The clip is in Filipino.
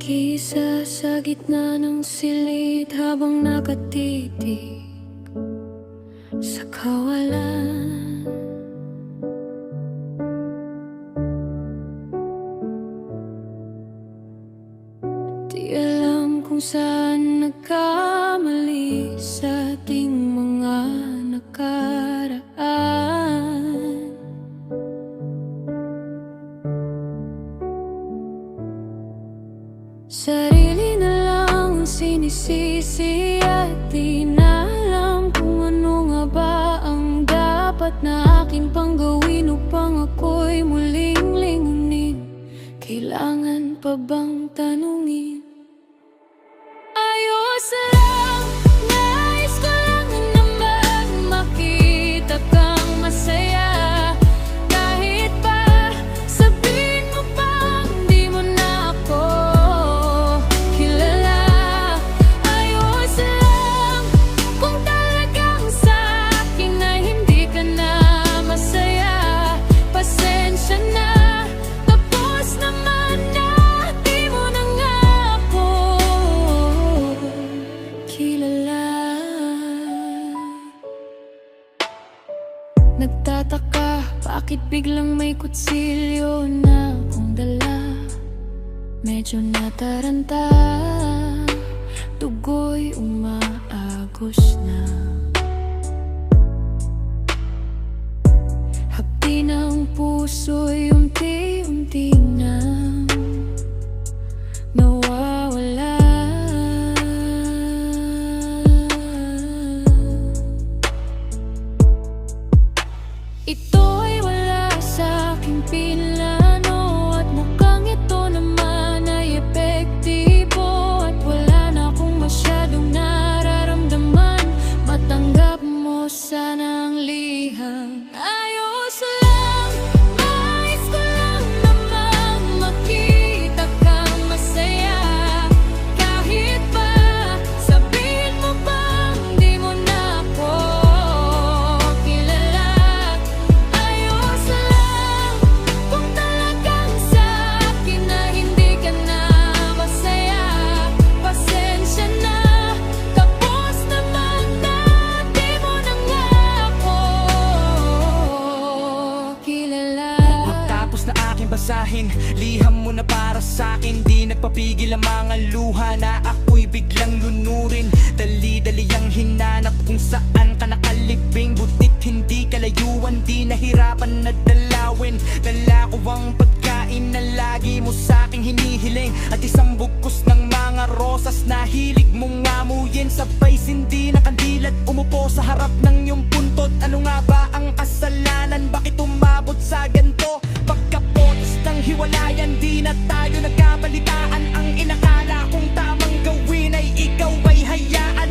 Nag-iisa sa gitna ng silid habang nakatitig sa kawalan. Di alam kung saan nagkamali sa ating mga nakaraan. Sarili na lang ang sinisisi at di na alam kung ano nga ba ang dapat na aking pang gawin upang ako'y muling lingunin. Kailangan pa bang tanungin? Ayos na lang, nais ko lang naman makita kang masaya. Kahit pa sabihin mo pang di mo na ako kilala. Ayos na lang kung talagang sa akin ay hindi ka na masaya. Pasensya na, tapos naman na di mo na nga ako kilala. Nagtataka, bakit biglang may kutsilyo na akong dala? Medyo nataranta, dugo'y umaagos na. Hapdi ng puso'y unti-unti nang nawawala. Ito'y wala sa aking pinlano at mukhang ito naman ay epektibo. At wala na akong masyadong nararamdaman. Matanggap mo sana ang liham. Ayos lang, nais ko lang namang makita kang masaya. Kahit pa sabihin mo bang di mo na ako kilala. Ayos lang kung talagang sa akin na hindi ka na masaya. Pasensya na, tapos naman na di mo na nga ako kilala. Matapos na aking basahin, liham mo na para sa'kin. Di nagpapigil ang mga luha na ako'y biglang lunurin. Dali-dali ang hinanap kung saan ka nakalibing. Butit hindi kalayuan, di nahirapan na dalawin. Dala ko ang pagkain na lagi mo sa'king hinihiling. At isang bugkos ng mga rosas na hilig mong ngamuyin. Sabay sindi na kandilat, umupo sa harap ng iyong puntot. Ano nga ba ang kasalanan? Bakit umabot sa ganito? Pagkapotos ng hiwalayan, di na tayo nagkabalitaan. Ang inakala kong tamang gawin ay ikaw ay hayaan